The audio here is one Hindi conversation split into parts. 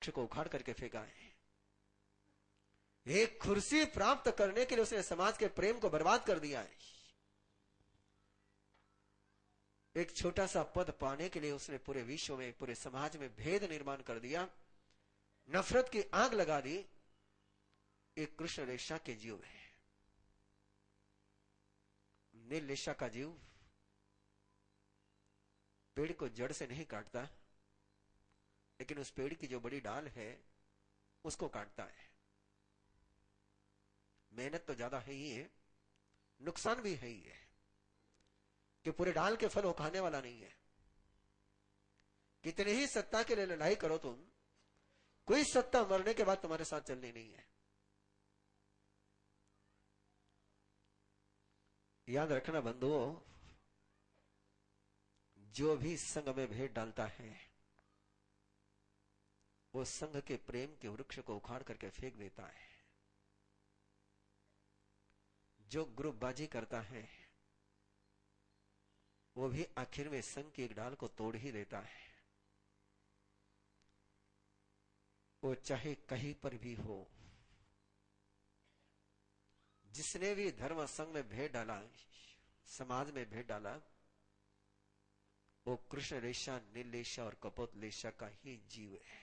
वृक्ष को उखाड़ करके फेंका है। एक कुर्सी प्राप्त करने के लिए उसने समाज के प्रेम को बर्बाद कर दिया है। एक छोटा सा पद पाने के लिए उसने पूरे विश्व में, पूरे समाज में भेद निर्माण कर दिया, नफरत की आग लगा दी। एक कृष्ण रेशा के जीव है, नील रेशा का जीव पेड़ को जड़ से नहीं काटता, लेकिन उस पेड़ की जो बड़ी डाल है उसको काटता है। मेहनत तो ज्यादा है ही है, नुकसान भी है ही है कि पूरे डाल के फल वो खाने वाला नहीं है। कितने ही सत्ता के लिए लड़ाई करो तुम, कोई सत्ता मरने के बाद तुम्हारे साथ चलनी नहीं है। याद रखना बंधुओं, जो भी संघ में भेद डालता है वो संघ के प्रेम के वृक्ष को उखाड़ करके फेंक देता है। जो ग्रुपबाजी करता है वो भी आखिर में संघ की एक डाल को तोड़ ही देता है। वो चाहे कहीं पर भी हो, जिसने भी धर्म संघ में भेद डाला, समाज में भेद डाला, वो कृष्ण रेशा, नील रेशा और कपोत रेशा का ही जीव है।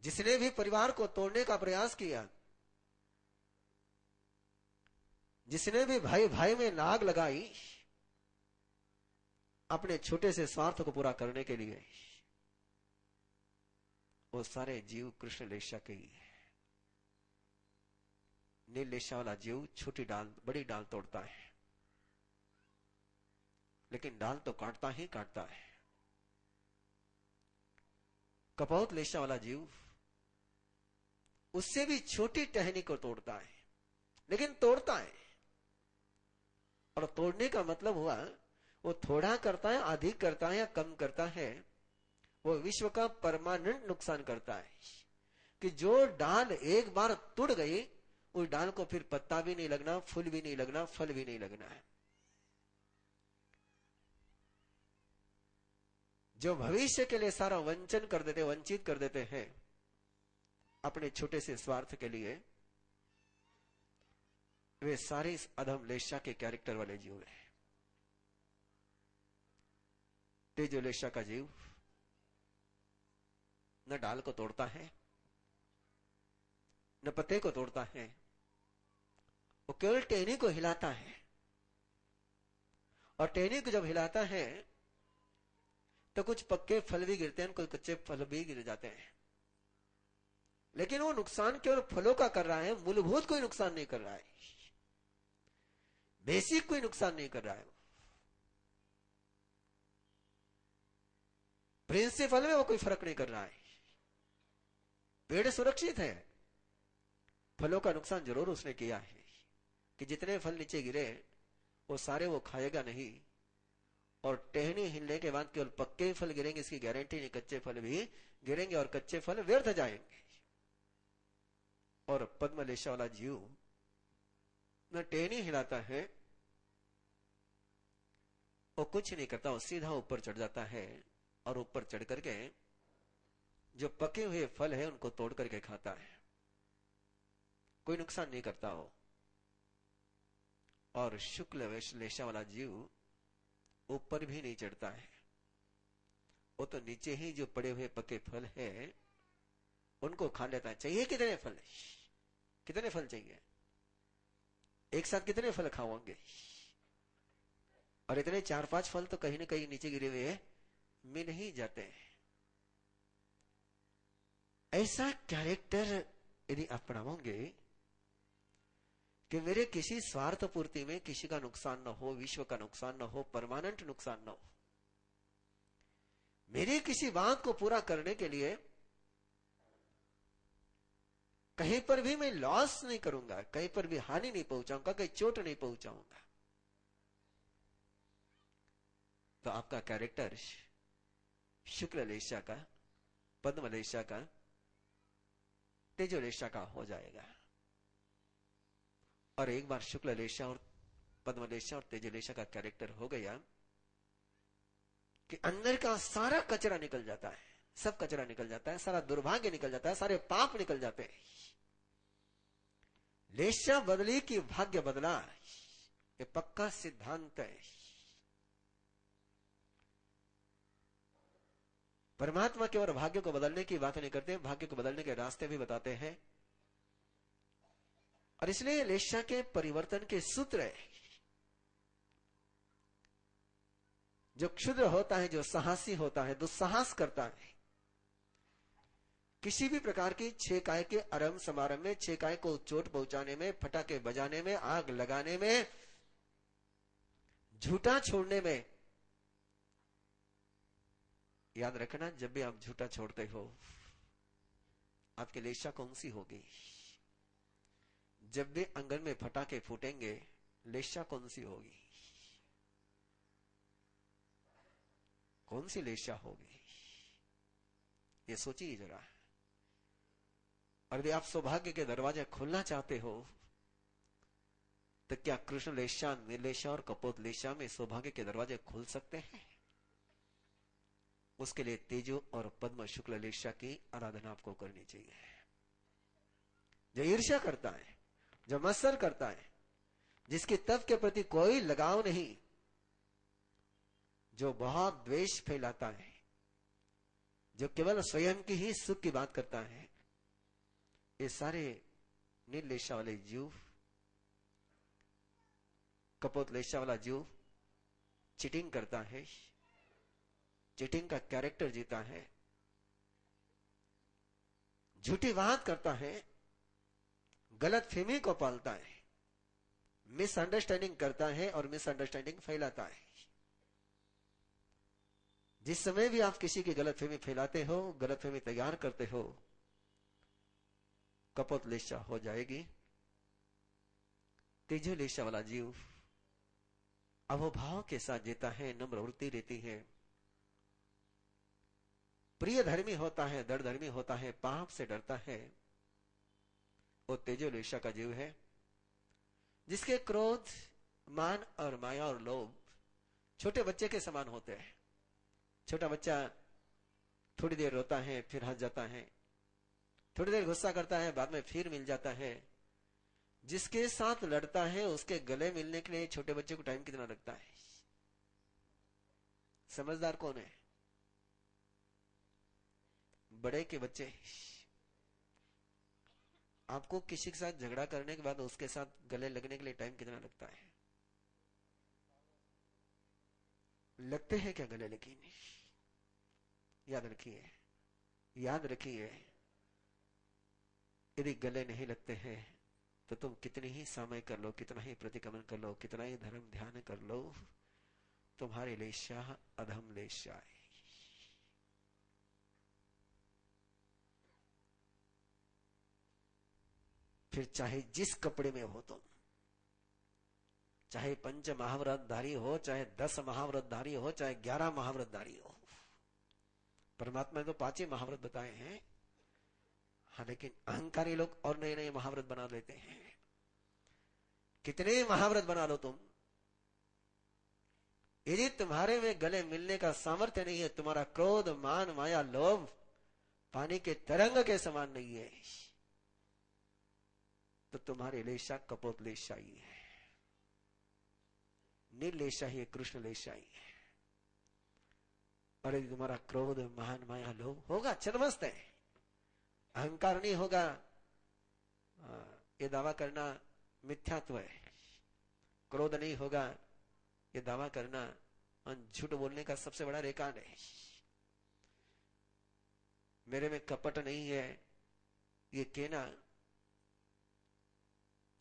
जिसने भी परिवार को तोड़ने का प्रयास किया, जिसने भी भाई भाई में नाग लगाई अपने छोटे से स्वार्थ को पूरा करने के लिए, वो सारे जीव कृष्ण रेशा के ही है। नील रेशा वाला जीव छोटी डाल बड़ी डाल तोड़ता है, लेकिन डाल तो काटता ही काटता है। कपोत रेशा वाला जीव उससे भी छोटी टहनी को तोड़ता है, लेकिन तोड़ता है। और तोड़ने का मतलब हुआ वो थोड़ा करता है, अधिक करता है या कम करता है, वो विश्व का परमानेंट नुकसान करता है। कि जो डाल एक बार टूट गई, उस डाल को फिर पत्ता भी नहीं लगना, फूल भी नहीं लगना, फल भी नहीं लगना है। जो भविष्य के लिए सारा वंचन कर देते, वंचित कर देते हैं अपने छोटे से स्वार्थ के लिए, वे सारे इस अधम लेशा के कैरेक्टर वाले जीव हैं। तेजो लेशा का जीव न डाल को तोड़ता है, न पत्ते को तोड़ता है, वो केवल टहनी को हिलाता है। और टहनी को जब हिलाता है तो कुछ पक्के फल भी गिरते हैं, कुछ कच्चे फल भी गिर जाते हैं। लेकिन वो नुकसान केवल फलों का कर रहा है, मूलभूत कोई नुकसान नहीं कर रहा है, बेसिक कोई नुकसान नहीं कर रहा है। प्रिंसिपल में वो कोई फर्क नहीं कर रहा है। पेड़ सुरक्षित है, फलों का नुकसान जरूर उसने किया है कि जितने फल नीचे गिरे वो सारे वो खाएगा नहीं, और टहनी हिलने के बाद केवल पक्के फल गिरेंगे इसकी गारंटी नहीं, कच्चे फल भी गिरेंगे और कच्चे फल व्यर्थ जाएंगे। और पद्मलेशा वाला जीव न टहनी हिलाता है, वो कुछ नहीं करता, वो सीधा ऊपर चढ़ जाता है और ऊपर चढ़ करके जो पके हुए फल है उनको तोड़ करके खाता है, कोई नुकसान नहीं करता हो। और शुक्ल लेशा वाला जीव ऊपर भी नहीं चढ़ता है, वो तो नीचे ही जो पड़े हुए पके फल है उनको खा लेता है। चाहिए कितने फल, कितने फल चाहिए, एक साथ कितने फल खाओगे? और इतने 4-5 फल तो कहीं ना कहीं नीचे गिरे हुए मिल ही जाते हैं। ऐसा कैरेक्टर यदि अपनाओगे कि मेरे किसी स्वार्थ पूर्ति में किसी का नुकसान न हो, विश्व का नुकसान न हो, परमानेंट नुकसान न हो, मेरी किसी बात को पूरा करने के लिए कहीं पर भी मैं लॉस नहीं करूंगा, कहीं पर भी हानि नहीं पहुंचाऊंगा, कहीं चोट नहीं पहुंचाऊंगा, तो आपका कैरेक्टर शुक्ल लेशा का, पद्म लेशा का, तेजो लेशा का हो जाएगा। और एक बार शुक्ल लेशा और पद्म लेशा और तेजो लेशा का कैरेक्टर हो गया, कि अंदर का सारा कचरा निकल जाता है, सब कचरा निकल जाता है, सारा दुर्भाग्य निकल जाता है, सारे पाप निकल जाते हैं। लेशा बदली कि भाग्य बदला, ये पक्का सिद्धांत है। परमात्मा केवल भाग्य को बदलने की बात नहीं करते, भाग्य को बदलने के रास्ते भी बताते हैं। और इसलिए लेशा के परिवर्तन के सूत्र है। जो क्षुद्र होता है, जो साहसी होता है, दुस्साहस करता है, किसी भी प्रकार की छह काय के आरंभ समारंभ में, छह काय को चोट पहुंचाने में, फटाके बजाने में, आग लगाने में, झूठा छोड़ने में, याद रखना जब भी आप झूठा छोड़ते हो आपकी लेशा कौन सी होगी। जब भी आंगन में फटाके फूटेंगे लेशा कौन सी होगी, कौन सी लेशा होगी, ये सोचिए जरा। और यदि आप सौभाग्य के दरवाजे खोलना चाहते हो तो क्या कृष्ण लेशा, निर्लेशा और कपोत लेशा में सौभाग्य के दरवाजे खुल सकते हैं? उसके लिए तेजो और पद्म शुक्ल लेशा की आराधना आपको करनी चाहिए। जो ईर्ष्या करता है, जो मत्सर करता है, जिसकी तप के प्रति कोई लगाव नहीं, जो बहुत द्वेष फैलाता है, जो केवल स्वयं की ही सुख की बात करता है, ये सारे निर्लेशा वाले जीव, कपोत लेशा वाला जीव चीटिंग करता है, चीटिंग का कैरेक्टर जीता है, झूठी बात करता है, गलत फहमी को पालता है, मिसअंडरस्टैंडिंग करता है और मिसअंडरस्टैंडिंग फैलाता है। जिस समय भी आप किसी की गलतफहमी फैलाते हो, गलतफहमी तैयार करते हो, कपोत लेशा हो जाएगी। तेजो लेशा वाला जीव अहोभाव के साथ जीता है, नम्र वृत्ति रहती है, प्रिय धर्मी होता है, दर धर्मी होता है, पाप से डरता है, वो तेजो लेशा का जीव है। जिसके क्रोध, मान और माया और लोभ छोटे बच्चे के समान होते हैं। छोटा बच्चा थोड़ी देर रोता है फिर हंस जाता है, थोड़ी देर गुस्सा करता है बाद में फिर मिल जाता है। जिसके साथ लड़ता है उसके गले मिलने के लिए छोटे बच्चे को टाइम कितना लगता है? समझदार कौन है? बड़े के बच्चे। आपको किसी के साथ झगड़ा करने के बाद उसके साथ गले लगने के लिए टाइम कितना लगता है? लगते हैं क्या गले? लेकिन याद रखिए, याद रखिए, यदि गले नहीं लगते हैं तो तुम कितनी ही समय कर लो, कितना ही प्रतिक्रमण कर लो, कितना ही धर्म ध्यान कर लो, तुम्हारी लेशा अधम लेशा है। फिर चाहे जिस कपड़े में हो तुम, चाहे पंच महाव्रतधारी हो, चाहे 10 महाव्रतधारी हो, चाहे 11 महाव्रतधारी हो। परमात्मा ने तो 5 ही महाव्रत बताए हैं। हाँ, लेकिन अहंकारी लोग और नए नए महाव्रत बना लेते हैं। कितने महाव्रत बना लो तुम, यदि तुम्हारे में गले मिलने का सामर्थ्य नहीं है, तुम्हारा क्रोध, मान, माया, लोभ पानी के तरंग के समान नहीं है, तो तुम्हारी लेशा कपोत लेशा ही है, निर्लेशा ही कृष्ण लेशा ही है। और यदि तुम्हारा क्रोध, मान, माया, लोभ होगा, छदमस्त है, अहंकार नहीं होगा, ये दावा करना मिथ्यात्व है। क्रोध नहीं होगा, ये दावा करना झूठ बोलने का सबसे बड़ा रेकान है। मेरे में कपट नहीं है, ये कहना,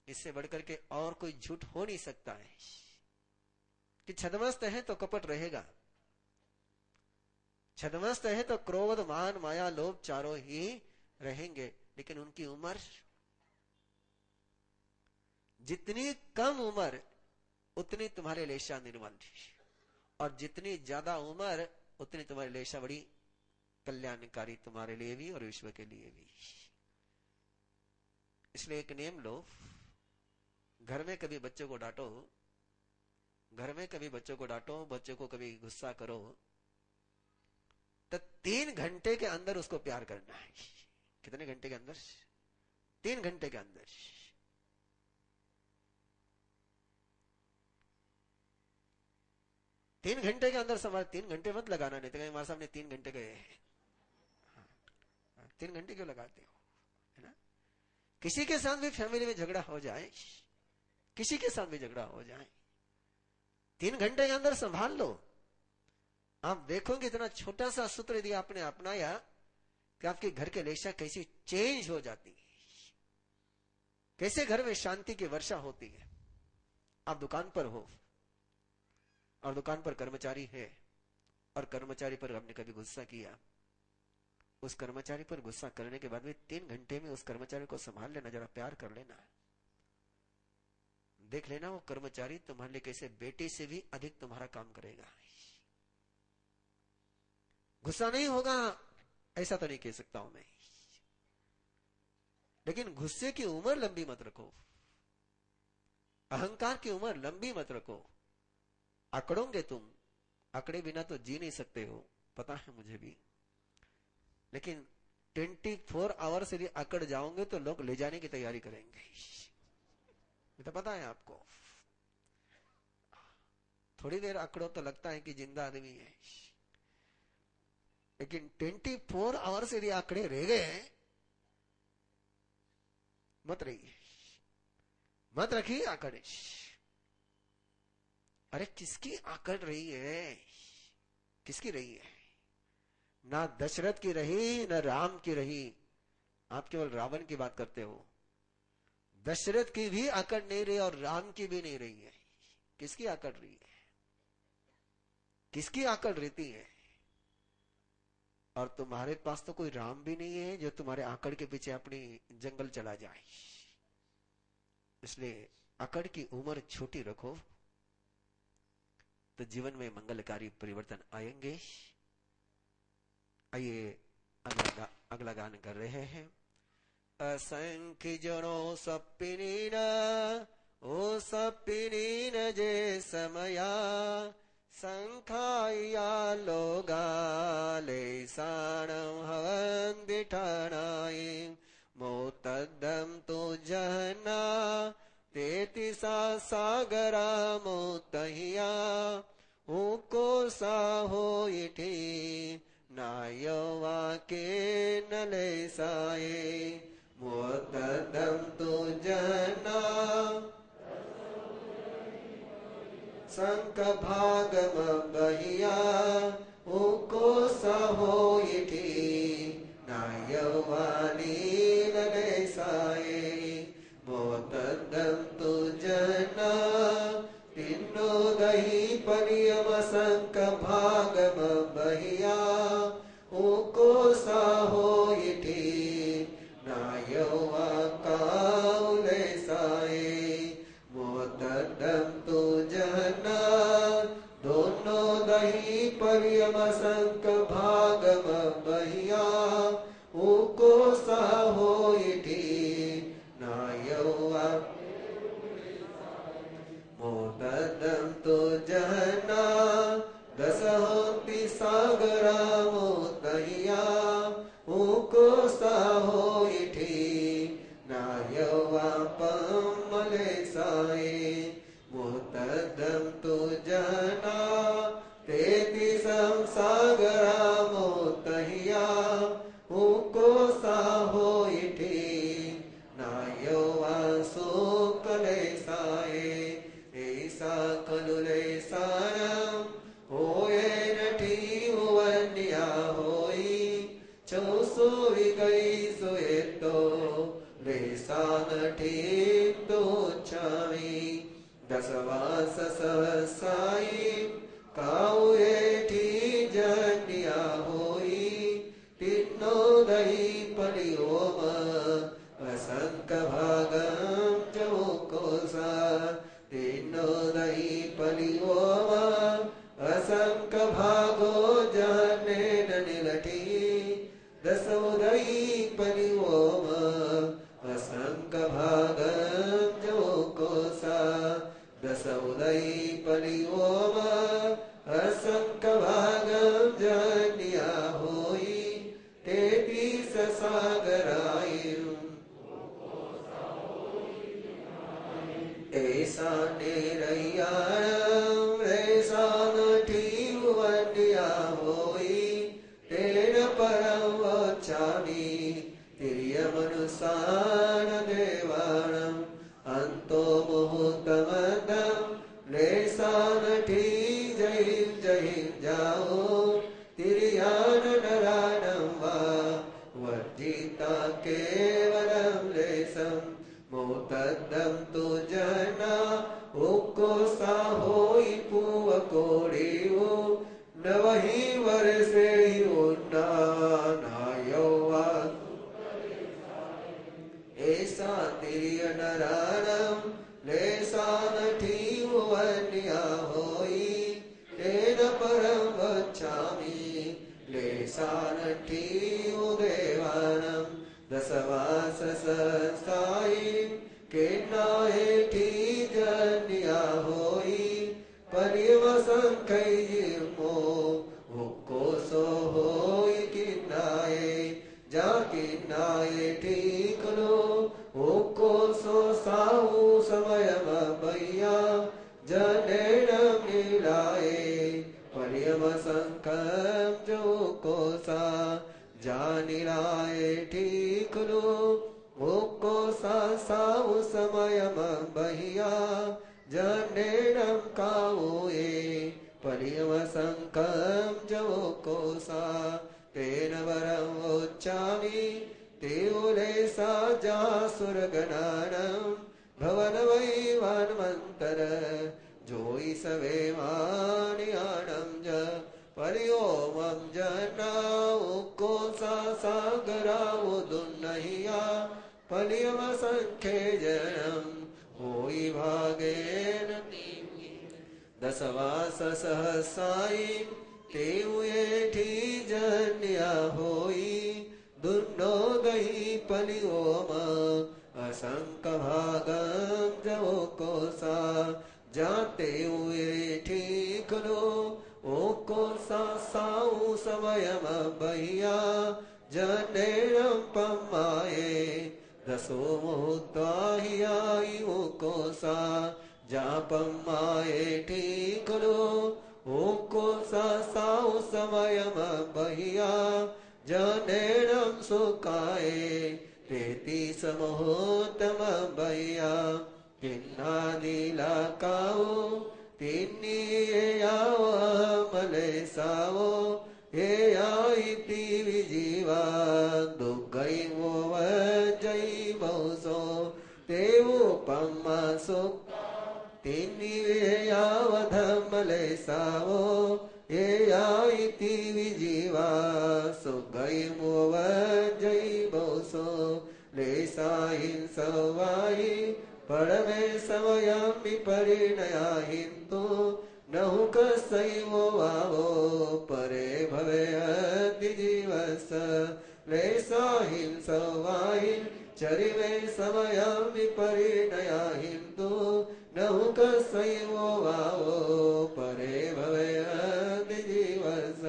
इससे बढ़कर के और कोई झूठ हो नहीं सकता है। कि छदमस्त है तो कपट रहेगा, छदमस्त है तो क्रोध, मान, माया, लोभ चारों ही रहेंगे। लेकिन उनकी उम्र, जितनी कम उम्र उतनी तुम्हारे लेशा निर्मल, और जितनी ज्यादा उम्र उतनी तुम्हारी लेशा बड़ी कल्याणकारी, तुम्हारे लिए भी और विश्व के लिए भी। इसलिए एक नियम लो, घर में कभी बच्चों को डांटो, घर में कभी बच्चों को डांटो, बच्चों को कभी गुस्सा करो, तो 3 घंटे के अंदर उसको प्यार करना है। कितने घंटे के अंदर? 3 घंटे के अंदर। तीन घंटे के अंदर संभाल। 3 घंटे मत लगाना, नहीं तो कहीं हमारे सामने 3 घंटे गए हैं। 3 घंटे क्यों लगाते हो, है ना? किसी के साथ भी फैमिली में झगड़ा हो जाए, किसी के साथ भी झगड़ा हो जाए, 3 घंटे के अंदर संभाल लो। आप देखोगे इतना छोटा सा सूत्र यदि आपने अपनाया कि आपके घर के रेशा कैसी चेंज हो जाती है, कैसे घर में शांति की वर्षा होती है। आप दुकान पर हो और दुकान पर कर्मचारी है और कर्मचारी पर आपने कभी गुस्सा किया, उस कर्मचारी पर गुस्सा करने के बाद भी 3 घंटे में उस कर्मचारी को संभाल लेना, जरा प्यार कर लेना। देख लेना वो कर्मचारी तुम्हारे लिए कैसे बेटे से भी अधिक तुम्हारा काम करेगा। गुस्सा नहीं होगा ऐसा तो नहीं कह सकता हूं मैं, लेकिन गुस्से की उम्र लंबी मत रखो, अहंकार की उम्र लंबी मत रखो। अकड़ोगे तुम, अकड़े बिना तो जी नहीं सकते हो, पता है मुझे भी, लेकिन 24 आवर्स यदि अकड़ जाओगे तो लोग ले जाने की तैयारी करेंगे, तो पता है आपको। थोड़ी देर अकड़ो तो लगता है कि जिंदा आदमी है, लेकिन 24 आवर्स यदि आंकड़े रह गए, मत रहिए, मत रखिए आंकड़े। अरे किसकी आंकड़ रही है, किसकी रही है? ना दशरथ की रही, ना राम की रही। आप केवल रावण की बात करते हो, दशरथ की भी आंकड़ नहीं रही और राम की भी नहीं रही है। किसकी आंकड़ रही है? किसकी आंकड़ रहती है? और तुम्हारे पास तो कोई राम भी नहीं है जो तुम्हारे आंकड़ के पीछे अपनी जंगल चला जाए। इसलिए आंकड़ की उम्र छोटी रखो तो जीवन में मंगलकारी परिवर्तन आएंगे। आइए अगला गान कर रहे हैं। असंख्य जनों सपिनीन ओ सपिनीन जे समया संखाया लोगाले साणं हवन बिठानाई मोतद्दम तो जहना तेति सा सागरा मोतहिया उको साहो इठी नायवा के नले साए मोतद्दम तो जहना संक भागम बहिया उको सहो इठी नायवानी लगे साए मोतद्दम तु जना तिन्नो दही परियम संक भागम बहिया उको सहो इठी नायवा काउले साए मोतद्दम तु जना दोनों दही परियम संक भागम बहिया उको साहो इठी नायवा मोतद्दम तु जना दस होती सागरा मोतहिया उको साहो इठी नायवा पमले साए मोतद्दम तु जना तेति संसागरा मोतहिया उको साहो इठी नायवा सुकले साए ऐसा कलुले सारम होए नठी वन्या होई चौसो गई सोए तो लेसा नठी तो छावी दसवास सहसाई काउए ठी जन्या होई तिन्नो दही परियोम असंक भागम चौको सा तिन्नो दही परियोम असंक भागो जहने निलठी दसो दही परियोम असंक भागम चौको सा दसो दही परियोम असंक भागम जन्या हो सागराई ऐसा निरैया ऐसा नठी वन्या होई तेन परम वचामि तिर्यमनुसार देवाणम् अंतो मुहूर्तमदम् लेसा नठी जय जय जाओ तिर्यान नराणं वा वर्जिता केवलं लेसम् मोतद्दं तु जना उको साहोई पुव कोड़ियो नवही वर्षे उन्ना नायोवा ऐसा तिर्य नराणं लेसा नठी वन्या होई तेन परम वचामि लेसा नठी देवानम् दशवास संस्थाई केन्नाएठी जन्या होई परिवसंखैमो हुक्को सो होई किन्नाए जा किन्नाएठी कलो हुक्को सो साहु समयम भैया जनेन मिलाए परिवसंखम जो कोसा जानिलाए ठीक लो मुक्को साउ समयम बहिया जनेनम काओए परिवसंकम जो कोसा तेन वरम उच्चामि तेउले सा जा सुरगणानम भवन वैवान्मंतर जोई सवे मानियाणम ज परियोमं जना उको सा सागरावो दुन्नहिया पलियम संख्ये जनम होई भागेन दशवास सहसाई तेउएठी जन्या होई दुन्नो गई पलियोम असंक भागम जवो कोसा जाते हुए ठीक लो ओको साउ समयम बहिया जनेरम पमाए दसो मुहूर्ताहियाई ओको सा जापमाए ठीक लो ओको साउ समयम बहिया जनेरम सुकाए तेती समोतम बहिया किन्नादिला काओ तिन्नी याव मले सावो हे आईती विजीवा दुगई वो वजई बहुसो तेवो पम्मा सुख तिन्नी याव धमले सावो हे आईती विजीवा सुगई वो वजई बहुसो लेसा हिंसवाई परमे समयमि परिणया हिंतो नहु कसैवो वावो परे भवे अति जीवस लेसा हिंसवाई चरिवे समयमि परिणया हिंतो नहु कसैवो वावो परे भवे अति जीवस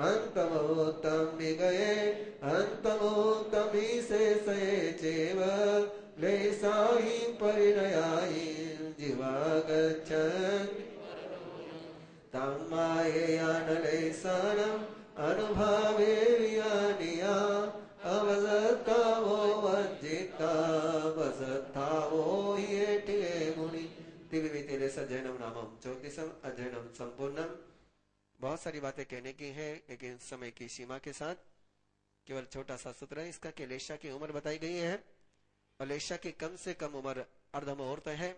अंतमोत्तम गए अंतमोत्तम से चेव लेसा हि परिणयाहि जीवा गच्छन्ति तम्मायेयानलेसानम् अनुभावे वियानिया अवसत्तावो वज्जिता वसत्तावो येटे मुनि तिविमितिले सज्जनम नामम 34 अध्ययनम संपूर्णम। बहुत सारी बातें कहने की है लेकिन समय की सीमा के साथ केवल छोटा सा सूत्र है इसका कि लेशा की उम्र बताई गई है और लेशा की कम से कम उम्र अर्ध मुहूर्त है।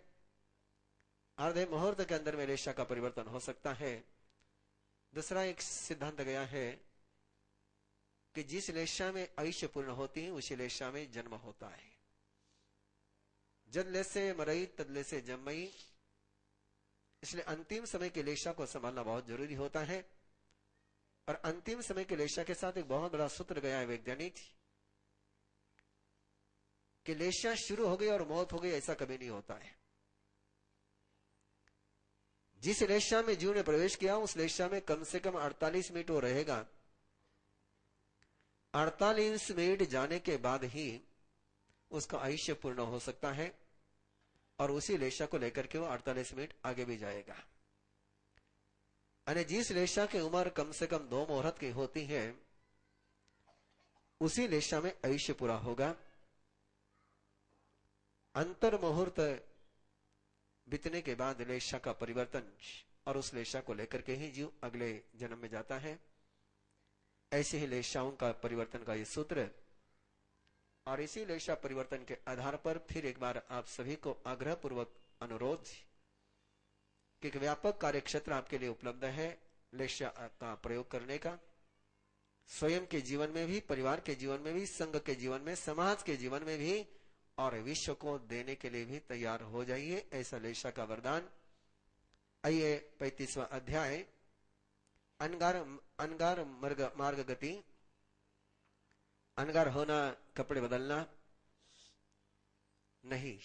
अर्धे मुहूर्त के अंदर में लेशा का परिवर्तन हो सकता है। दूसरा एक सिद्धांत गया है कि जिस लेशा में आयुष्य पूर्ण होती है उसी लेशा में जन्म होता है। जद लेसे मरई तद लेसे जन्मई, इसलिए अंतिम समय के लेशा को संभालना बहुत जरूरी होता है। और अंतिम समय के लेशा के साथ एक बहुत बड़ा सूत्र गया है वैज्ञानिक कि लेशा शुरू हो गई और मौत हो गई, ऐसा कभी नहीं होता है। जिस लेशा में जीव ने प्रवेश किया उस लेशा में कम से कम 48 मिनट वो रहेगा। 48 मिनट जाने के बाद ही उसका आयुष्य पूर्ण हो सकता है और उसी लेशा को लेकर के वो 48 मिनट आगे भी जाएगा। અને जिस लेशा की उम्र कम से कम 2 मुहूर्त की होती है उसी लेशा में आयुष्य पूरा होगा। अंतर मुहूर्त बीतने के बाद लेशा का परिवर्तन और उस लेशा को लेकर के ही जीव अगले जन्म में जाता है। ऐसे ही लेशाओं का परिवर्तन का ये सूत्र और इसी लेशा परिवर्तन के आधार पर फिर एक बार आप सभी को आग्रह पूर्वक अनुरोध कि एक व्यापक कार्य क्षेत्र आपके लिए उपलब्ध है लेशा का प्रयोग करने का। स्वयं के जीवन में भी, परिवार के जीवन में भी, संघ के जीवन में, समाज के जीवन में भी और विश्व को देने के लिए भी तैयार हो जाइए, ऐसा लेशा का वरदान। आइए 35वां अध्याय अनगार मार्ग गति। अनगार होना कपड़े बदलना नहीं,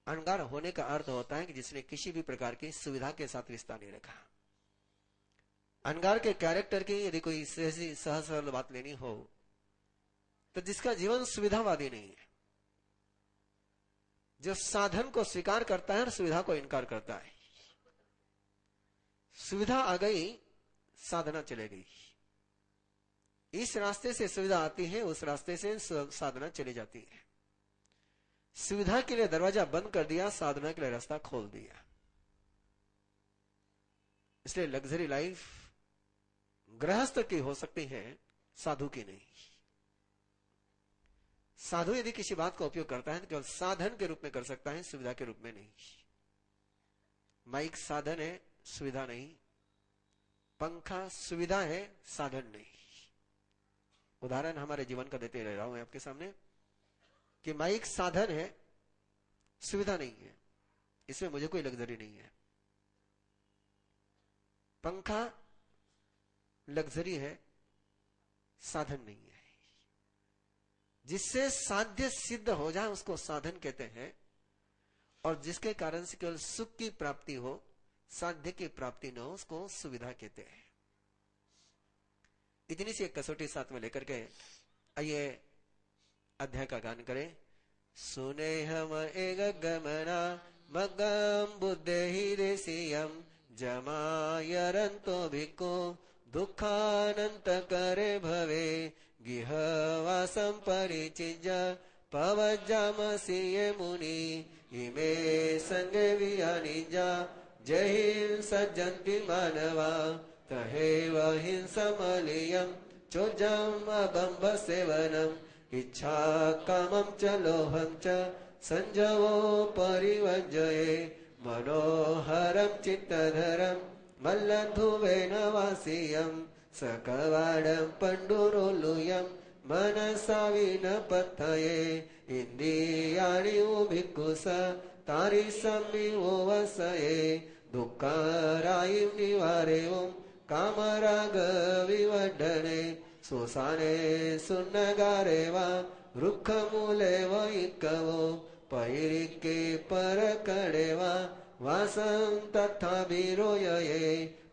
अनगार होने का अर्थ होता है कि जिसने किसी भी प्रकार की सुविधा के साथ रिश्ता नहीं रखा। अनगार के कैरेक्टर की यदि कोई सहज सरल बात लेनी हो तो जिसका जीवन सुविधावादी नहीं है, जो साधन को स्वीकार करता है और सुविधा को इनकार करता है। सुविधा आ गई, साधना चले गई। इस रास्ते से सुविधा आती है, उस रास्ते से साधना चली जाती है। सुविधा के लिए दरवाजा बंद कर दिया, साधना के लिए रास्ता खोल दिया। इसलिए लग्जरी लाइफ गृहस्थ की हो सकती है, साधु की नहीं। साधु यदि किसी बात का उपयोग करता है तो केवल साधन के रूप में कर सकता है, सुविधा के रूप में नहीं। माइक साधन है, सुविधा नहीं। पंखा सुविधा है, साधन नहीं। उदाहरण हमारे जीवन का देते रह रहा हूं आपके सामने कि माइक साधन है, सुविधा नहीं है, इसमें मुझे कोई लग्जरी नहीं है। पंखा लग्जरी है, साधन नहीं है। जिससे साध्य सिद्ध हो जाए उसको साधन कहते हैं, और जिसके कारण से केवल सुख की प्राप्ति हो, साध्य की प्राप्ति न हो, उसको सुविधा कहते हैं। इतनी सी एक कसौटी साथ में लेकर के आइए अध्याय का गान करें। सुने हम एक गमना मगम बुद्धे ही रेसियम जमायरंतो भिको दुखानंत करे भवे गिहवासं परिचिज पवज्जामसीये मुनि इमे संगे वियानिजा जय सज्जन्ति मानवा तहेव हिंसमलियं चोजम अबंब सेवनम इच्छा कामं च लोहं च संजवो परिवज्जये मनोहरं चित्तधरं मल्लधुवेन वासियं सकवाडं पंडुरोलुयं मनसा विनपतये इंद्रियाणि उभिक्कुस तारि सम्मिवो वसये दुःखारायिं निवारे ओं कामराग विवर्धने सोसाने सुन्नगारे वा रुक्खमूले वैकवो पैरिके परकड़े वा वासं तथा विरोयये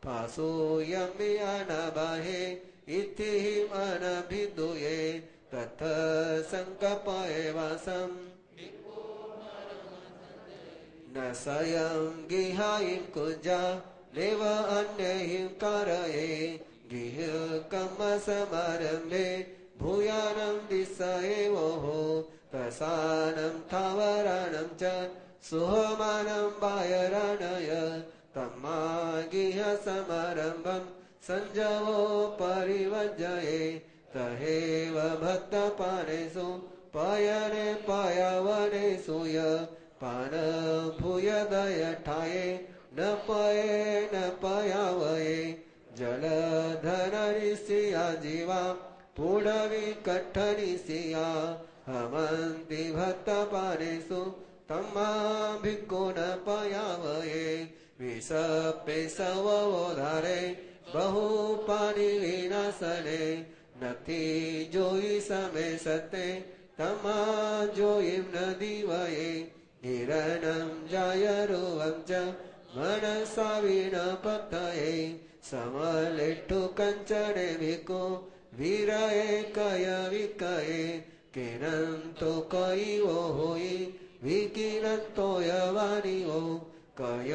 पासोयम्यानबाहे इति मनभिदुये तथ संकपये वासं न स्वयं गिहायिं कुजा नेव अन्यहिं कारये गिह कम समारम्भे भूयानं दिशये वोहो प्रसानं थावराणं च सुहमानं बायराणय तम्मा गिह समारम्भं संजवो परिवज्जये तहेव भक्तपानेषु पयने पयावनेषु य पान भूयदयठाये न पये न पयावये जलधरनिसिया जीवा पूर्णवी कट्ठनिसिया हमन्ति भक्तपानेषु तम्मा भिक्खु न पयावये विषपे सवोधारे बहु पानी विनाशने नथी जोई समे सते तम्मा जोईं न दीवये हिरणं जायरुवं च मनसा विनपतये समलेट्टु कंचने भिक्खु वीरये कय विकये किनंतो कई वो होई विकिनंतो यवानी वो कय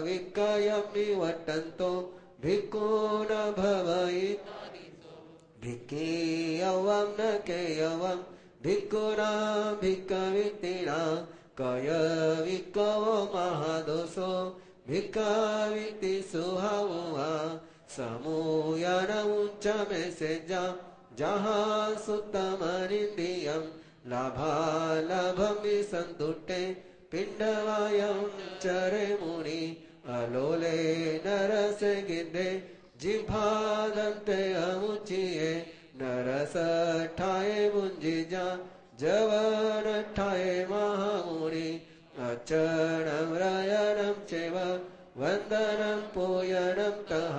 विकयं निवटन्तो भिक्खु न भवयि भिक्खीयवं न केयवं भिक्खुना भिक्खवित्तिना कय विक्कवो महादोषो भिक्खवित्ति सुहावुहा समूयनमुच्चमे सेजा जहाँ सुत्तमनिन्द्रियं लाभालाभं विसन्तुष्टे पिण्डवायं चरे मुनि अलोले नरसे गिद्धे जिह्वादन्ते अमुचिये नरस ठाये मुञ्जिजा जवन ठाये महामुनि अचरणं रयनं चैव वन्दनं पूयनं तः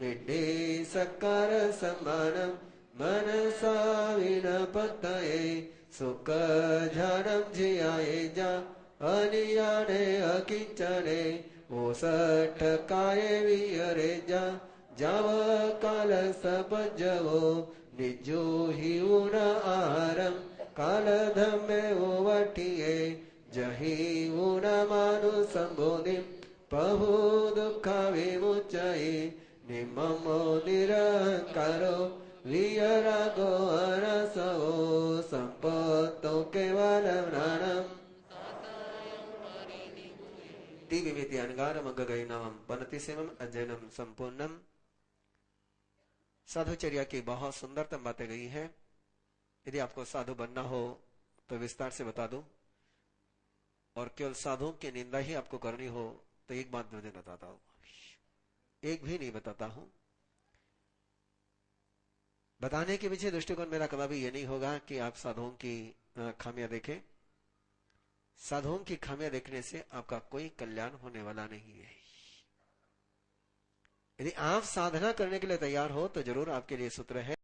विद्धि सकार सम्मानं मनसा विनपतये सुखझानं धियाये जा अनियाने अकिंचने ओसठकाये विहरे जा जाव काल सपजवो निजोहि उन आहारं कालधमे ओवटिये जहि उन मानु संबोधिं बहु दुःख विमुच्यये निममो निरहंकारो वियरागो अरसो संपत्तो केवलं नाणम् दिव्यमिति अनगारम अगगैनम वनतिसेमम अध्ययनम संपूर्णम। साधुचर्या की बहुत सुंदरतम बातें गई हैं। यदि आपको साधु बनना हो तो विस्तार से बता दूं, और केवल साधुओं की निंदा ही आपको करनी हो तो एक बात मैं बताता हूं, एक भी नहीं बताता हूं। बताने के पीछे दृष्टिकोण मेरा कभी ये नहीं होगा कि आप साधुओं की खामियां देखें। साधुओं की खामियां देखने से आपका कोई कल्याण होने वाला नहीं है। यदि आप साधना करने के लिए तैयार हो तो जरूर आपके लिए सूत्र है।